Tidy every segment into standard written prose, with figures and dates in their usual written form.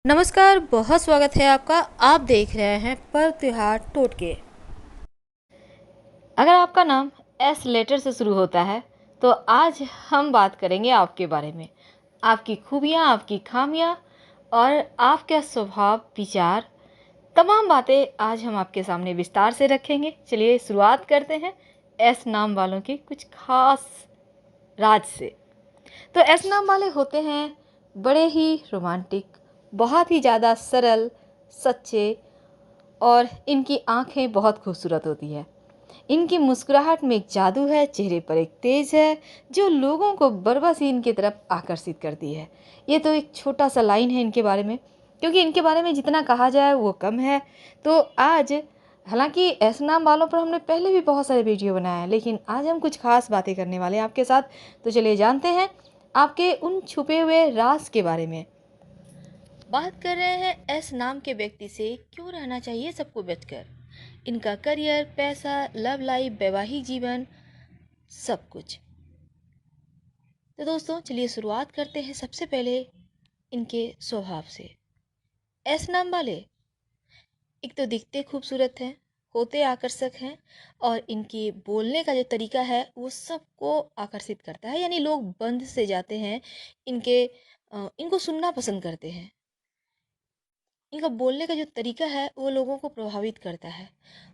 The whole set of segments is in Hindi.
नमस्कार, बहुत स्वागत है आपका। आप देख रहे हैं पर्व त्योहार टोटके। अगर आपका नाम एस लेटर से शुरू होता है तो आज हम बात करेंगे आपके बारे में, आपकी खूबियाँ, आपकी खामियाँ और आपका स्वभाव, विचार, तमाम बातें आज हम आपके सामने विस्तार से रखेंगे। चलिए शुरुआत करते हैं एस नाम वालों के कुछ खास राज से। तो एस नाम वाले होते हैं बड़े ही रोमांटिक, बहुत ही ज़्यादा सरल, सच्चे, और इनकी आंखें बहुत खूबसूरत होती है। इनकी मुस्कुराहट में एक जादू है, चेहरे पर एक तेज है जो लोगों को बरबस ही इनकी तरफ आकर्षित करती है। ये तो एक छोटा सा लाइन है इनके बारे में, क्योंकि इनके बारे में जितना कहा जाए वो कम है। तो आज, हालांकि ऐसे नाम वालों पर हमने पहले भी बहुत सारे वीडियो बनाए हैं, लेकिन आज हम कुछ खास बातें करने वाले हैं आपके साथ। तो चलिए जानते हैं आपके उन छुपे हुए राज के बारे में। बात कर रहे हैं एस नाम के व्यक्ति से क्यों रहना चाहिए सबको बचकर। इनका करियर, पैसा, लव लाइफ, वैवाहिक जीवन, सब कुछ। तो दोस्तों चलिए शुरुआत करते हैं सबसे पहले इनके स्वभाव से। एस नाम वाले एक तो दिखते खूबसूरत हैं, होते आकर्षक हैं, और इनकी बोलने का जो तरीका है वो सबको आकर्षित करता है। यानी लोग बंद से जाते हैं इनको सुनना पसंद करते हैं। इनका बोलने का जो तरीका है वो लोगों को प्रभावित करता है।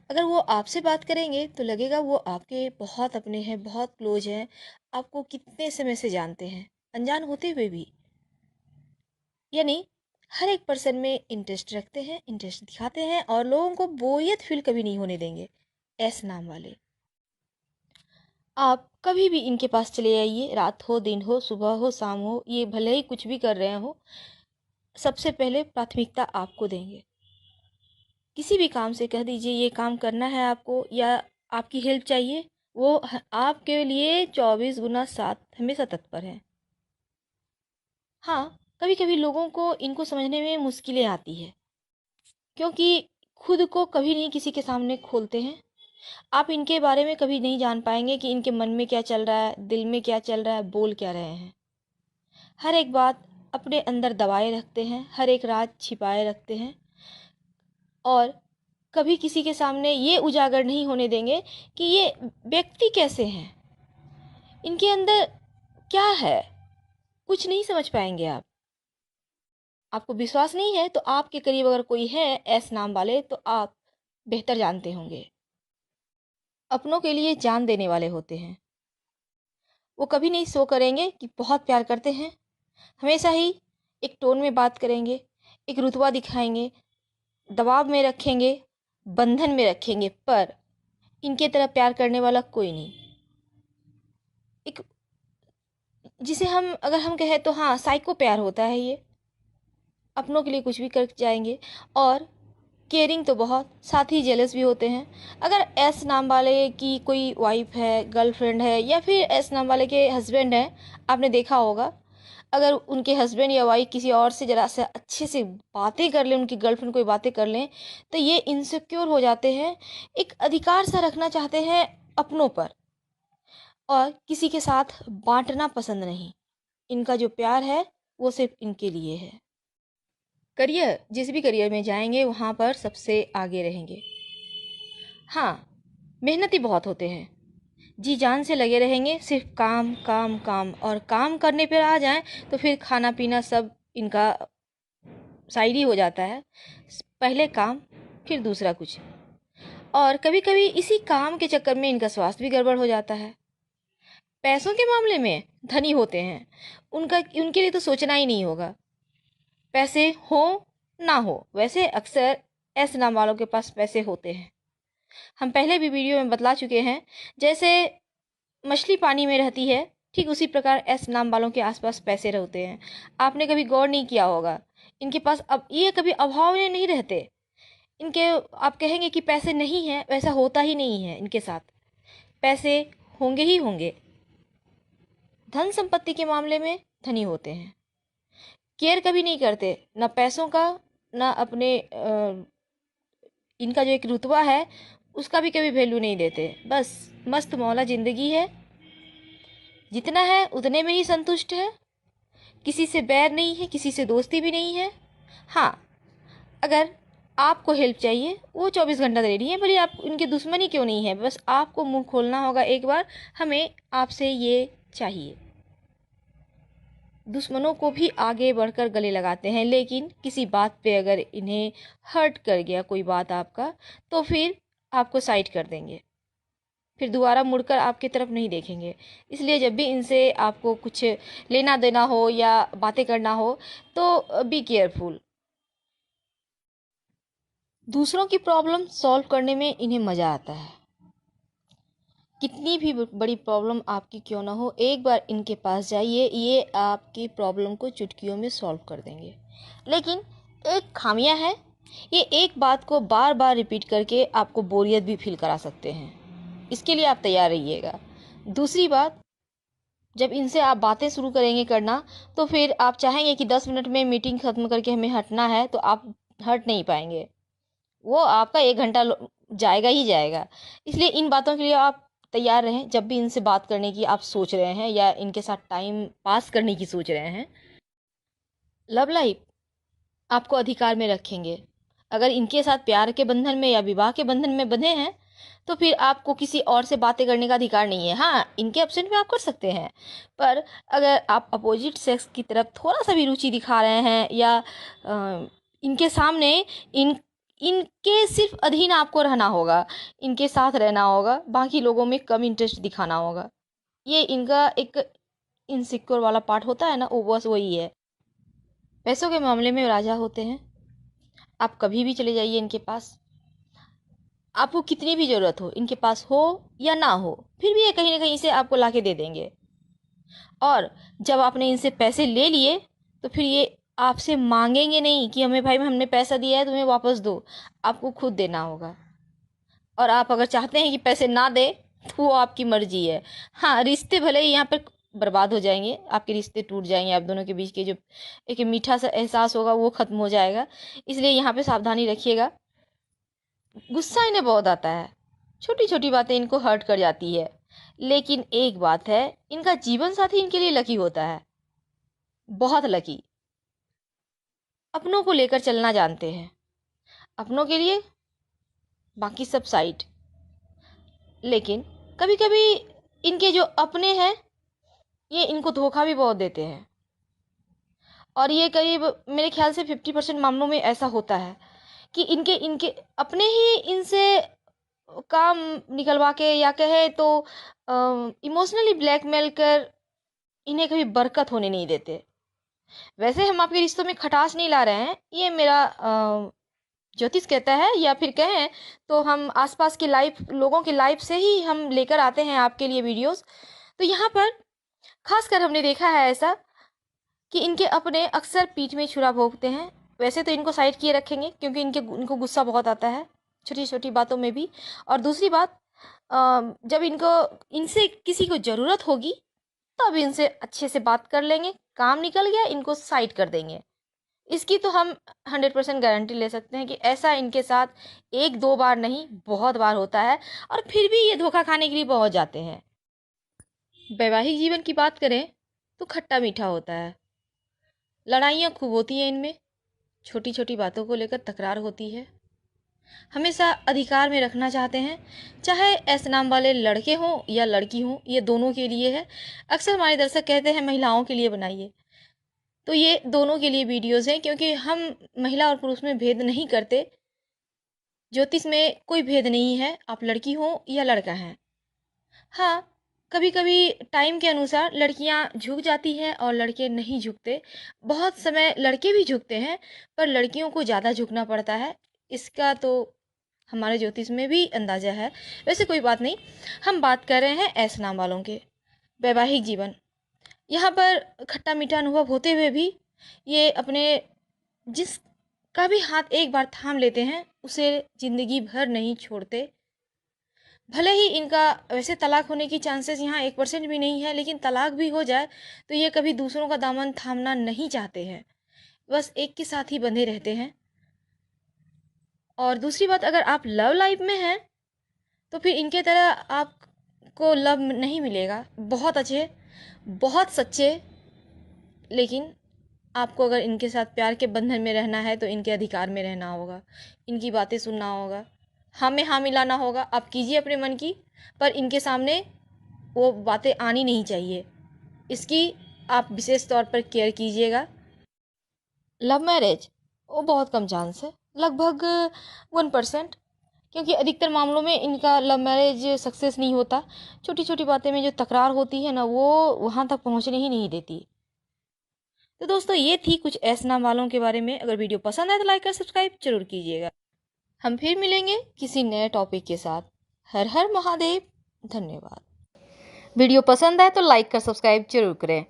अगर वो आपसे बात करेंगे तो लगेगा वो आपके बहुत अपने हैं, बहुत क्लोज हैं, आपको कितने समय से जानते हैं, अनजान होते हुए भी। यानी हर एक पर्सन में इंटरेस्ट रखते हैं, इंटरेस्ट दिखाते हैं, और लोगों को बोरियत फील कभी नहीं होने देंगे। एस नाम वाले, आप कभी भी इनके पास चले जाइए, रात हो, दिन हो, सुबह हो, शाम हो, ये भले ही कुछ भी कर रहे हो, सबसे पहले प्राथमिकता आपको देंगे। किसी भी काम से कह दीजिए ये काम करना है आपको, या आपकी हेल्प चाहिए, वो आपके लिए 24x7 हमेशा तत्पर है। हाँ, कभी कभी लोगों को इनको समझने में मुश्किलें आती है, क्योंकि खुद को कभी नहीं किसी के सामने खोलते हैं। आप इनके बारे में कभी नहीं जान पाएंगे कि इनके मन में क्या चल रहा है, दिल में क्या चल रहा है, बोल क्या रहे हैं। हर एक बात अपने अंदर दबाए रखते हैं, हर एक राज छिपाए रखते हैं, और कभी किसी के सामने ये उजागर नहीं होने देंगे कि ये व्यक्ति कैसे हैं, इनके अंदर क्या है, कुछ नहीं समझ पाएंगे आप। आपको विश्वास नहीं है तो आपके करीब अगर कोई है एस नाम वाले तो आप बेहतर जानते होंगे। अपनों के लिए जान देने वाले होते हैं। वो कभी नहीं शो करेंगे कि बहुत प्यार करते हैं, हमेशा ही एक टोन में बात करेंगे, एक रुतबा दिखाएंगे, दबाव में रखेंगे, बंधन में रखेंगे, पर इनके तरह प्यार करने वाला कोई नहीं। एक, जिसे हम अगर हम कहें तो हाँ, साइको प्यार होता है ये। अपनों के लिए कुछ भी कर जाएंगे, और केयरिंग तो बहुत, साथ ही जेलस भी होते हैं। अगर एस नाम वाले की कोई वाइफ है, गर्लफ्रेंड है, या फिर एस नाम वाले के हस्बैंड हैं, आपने देखा होगा, अगर उनके हस्बैंड या वाइफ किसी और से ज़रा से अच्छे से बातें कर लें, उनकी गर्लफ्रेंड कोई बातें कर लें, तो ये इनसिक्योर हो जाते हैं, एक अधिकार सा रखना चाहते हैं अपनों पर, और किसी के साथ बांटना पसंद नहीं। इनका जो प्यार है वो सिर्फ इनके लिए है। करियर, जिस भी करियर में जाएंगे वहाँ पर सबसे आगे रहेंगे। हाँ, मेहनती बहुत होते हैं, जी जान से लगे रहेंगे, सिर्फ काम काम काम, और काम करने पर आ जाएं तो फिर खाना पीना सब इनका साइड ही हो जाता है। पहले काम, फिर दूसरा कुछ, और कभी कभी इसी काम के चक्कर में इनका स्वास्थ्य भी गड़बड़ हो जाता है। पैसों के मामले में धनी होते हैं, उनका उनके लिए तो सोचना ही नहीं होगा, पैसे हो ना हो। वैसे अक्सर ऐसे नाम वालों के पास पैसे होते हैं, हम पहले भी वीडियो में बतला चुके हैं। जैसे मछली पानी में रहती है, ठीक उसी प्रकार एस नाम वालों के आसपास पैसे रहते हैं। आपने कभी गौर नहीं किया होगा, इनके पास अब ये कभी अभाव में नहीं रहते। इनके, आप कहेंगे कि पैसे नहीं हैं, वैसा होता ही नहीं है इनके साथ, पैसे होंगे ही होंगे। धन संपत्ति के मामले में धनी होते हैं, केयर कभी नहीं करते, ना पैसों का, ना अपने इनका जो एक रुतबा है उसका भी कभी वैल्यू नहीं देते। बस मस्त मौला ज़िंदगी है, जितना है उतने में ही संतुष्ट है, किसी से बैर नहीं है, किसी से दोस्ती भी नहीं है, हाँ, अगर आपको हेल्प चाहिए वो 24 घंटा दे रही है, भले आप उनके दुश्मन ही क्यों नहीं है, बस आपको मुंह खोलना होगा एक बार, हमें आपसे ये चाहिए। दुश्मनों को भी आगे बढ़कर गले लगाते हैं, लेकिन किसी बात पे अगर इन्हें हर्ट कर गया कोई बात आपका, तो फिर आपको साइड कर देंगे, फिर दोबारा मुड़कर आपकी तरफ नहीं देखेंगे। इसलिए जब भी इनसे आपको कुछ लेना देना हो या बातें करना हो तो बी केयरफुल। दूसरों की प्रॉब्लम सॉल्व करने में इन्हें मज़ा आता है। कितनी भी बड़ी प्रॉब्लम आपकी क्यों ना हो, एक बार इनके पास जाइए, ये आपकी प्रॉब्लम को चुटकियों में सॉल्व कर देंगे। लेकिन एक खामियां है, ये एक बात को बार बार रिपीट करके आपको बोरियत भी फील करा सकते हैं, इसके लिए आप तैयार रहिएगा। दूसरी बात, जब इनसे आप बातें शुरू करेंगे करना, तो फिर आप चाहेंगे कि 10 मिनट में मीटिंग ख़त्म करके हमें हटना है, तो आप हट नहीं पाएंगे, वो आपका 1 घंटा जाएगा ही जाएगा। इसलिए इन बातों के लिए आप तैयार रहें। जब भी इनसे बात करने की आप सोच रहे हैं या इनके साथ टाइम पास करने की सोच रहे हैं, लव लाइफ आपको अधिकार में रखेंगे। अगर इनके साथ प्यार के बंधन में या विवाह के बंधन में बंधे हैं, तो फिर आपको किसी और से बातें करने का अधिकार नहीं है। हाँ, इनके एब्सेंट में आप कर सकते हैं, पर अगर आप अपोजिट सेक्स की तरफ थोड़ा सा भी रुचि दिखा रहे हैं या इनके सामने इन इनके सिर्फ अधीन आपको रहना होगा, इनके साथ रहना होगा, बाकी लोगों में कम इंटरेस्ट दिखाना होगा, ये इनका एक इनसिक्योर वाला पार्ट होता है ना, वो बस वही है। पैसों के मामले में राजा होते हैं, आप कभी भी चले जाइए इनके पास, आपको कितनी भी ज़रूरत हो, इनके पास हो या ना हो, फिर भी ये कहीं ना कहीं से आपको लाके दे देंगे। और जब आपने इनसे पैसे ले लिए, तो फिर ये आपसे मांगेंगे नहीं कि हमें भाई हमने पैसा दिया है तुम्हें वापस दो, आपको खुद देना होगा। और आप अगर चाहते हैं कि पैसे ना दे, तो वो आपकी मर्जी है। हाँ, रिश्ते भले ही यहाँ पर बर्बाद हो जाएंगे, आपके रिश्ते टूट जाएंगे, आप दोनों के बीच के जो एक मीठा सा एहसास होगा वो खत्म हो जाएगा। इसलिए यहाँ पे सावधानी रखिएगा। गुस्सा इन्हें बहुत आता है, छोटी छोटी बातें इनको हर्ट कर जाती है, लेकिन एक बात है, इनका जीवन साथी इनके लिए लकी होता है, बहुत लकी। अपनों को लेकर चलना जानते हैं, अपनों के लिए बाकी सब साइड। लेकिन कभी कभी इनके जो अपने हैं, ये इनको धोखा भी बहुत देते हैं, और ये करीब मेरे ख्याल से 50% मामलों में ऐसा होता है कि इनके इनके अपने ही इनसे काम निकलवा के या कहे तो इमोशनली ब्लैकमेल कर इन्हें कभी बरकत होने नहीं देते। वैसे हम आपके रिश्तों में खटास नहीं ला रहे हैं, ये मेरा ज्योतिष कहता है, या फिर कहें तो हम आसपास की लाइफ लोगों की लाइफ से ही हम लेकर आते हैं आपके लिए वीडियोस। तो यहाँ पर खासकर हमने देखा है ऐसा कि इनके अपने अक्सर पीठ में छुरा भोंकते हैं। वैसे तो इनको साइड किए रखेंगे, क्योंकि इनको गुस्सा बहुत आता है छोटी छोटी बातों में भी। और दूसरी बात, जब इनको इनसे किसी को ज़रूरत होगी, तब इनसे अच्छे से बात कर लेंगे, काम निकल गया इनको साइड कर देंगे। इसकी तो हम 100% गारंटी ले सकते हैं कि ऐसा इनके साथ एक दो बार नहीं, बहुत बार होता है, और फिर भी ये धोखा खाने के लिए पहुंच जाते हैं। वैवाहिक जीवन की बात करें तो खट्टा मीठा होता है, लड़ाइयाँ खूब होती हैं इनमें, छोटी छोटी बातों को लेकर तकरार होती है, हमेशा अधिकार में रखना चाहते हैं, चाहे ऐसे नाम वाले लड़के हों या लड़की हों, ये दोनों के लिए है। अक्सर हमारे दर्शक कहते हैं महिलाओं के लिए बनाइए, तो ये दोनों के लिए वीडियोज़ हैं, क्योंकि हम महिला और पुरुष में भेद नहीं करते। ज्योतिष में कोई भेद नहीं है, आप लड़की हो या लड़का हैं। हाँ, कभी कभी टाइम के अनुसार लड़कियां झुक जाती हैं और लड़के नहीं झुकते, बहुत समय लड़के भी झुकते हैं, पर लड़कियों को ज़्यादा झुकना पड़ता है, इसका तो हमारे ज्योतिष में भी अंदाज़ा है। वैसे कोई बात नहीं, हम बात कर रहे हैं ऐसे नाम वालों के वैवाहिक जीवन। यहाँ पर खट्टा मीठा अनुभव होते हुए भी ये अपने जिस का भी हाथ एक बार थाम लेते हैं, उसे ज़िंदगी भर नहीं छोड़ते। भले ही इनका वैसे तलाक होने की चांसेस यहाँ 1% भी नहीं है, लेकिन तलाक भी हो जाए तो ये कभी दूसरों का दामन थामना नहीं चाहते हैं, बस एक के साथ ही बंधे रहते हैं। और दूसरी बात, अगर आप लव लाइफ में हैं, तो फिर इनके तरह आपको लव नहीं मिलेगा। बहुत अच्छे, बहुत सच्चे, लेकिन आपको अगर इनके साथ प्यार के बंधन में रहना है तो इनके अधिकार में रहना होगा, इनकी बातें सुनना होगा, हाँ में हाँ मिलाना होगा। आप कीजिए अपने मन की, पर इनके सामने वो बातें आनी नहीं चाहिए, इसकी आप विशेष तौर पर केयर कीजिएगा। लव मैरिज वो बहुत कम चांस है, लगभग 1%, क्योंकि अधिकतर मामलों में इनका लव मैरिज सक्सेस नहीं होता। छोटी छोटी बातें में जो तकरार होती है ना, वो वहाँ तक पहुँचने ही नहीं देती। तो दोस्तों, ये थी कुछ ऐसे नाम वालों के बारे में। अगर वीडियो पसंद आए तो लाइक और सब्सक्राइब जरूर कीजिएगा। हम फिर मिलेंगे किसी नए टॉपिक के साथ। हर हर महादेव। धन्यवाद। वीडियो पसंद आए तो लाइक कर सब्सक्राइब जरूर करें।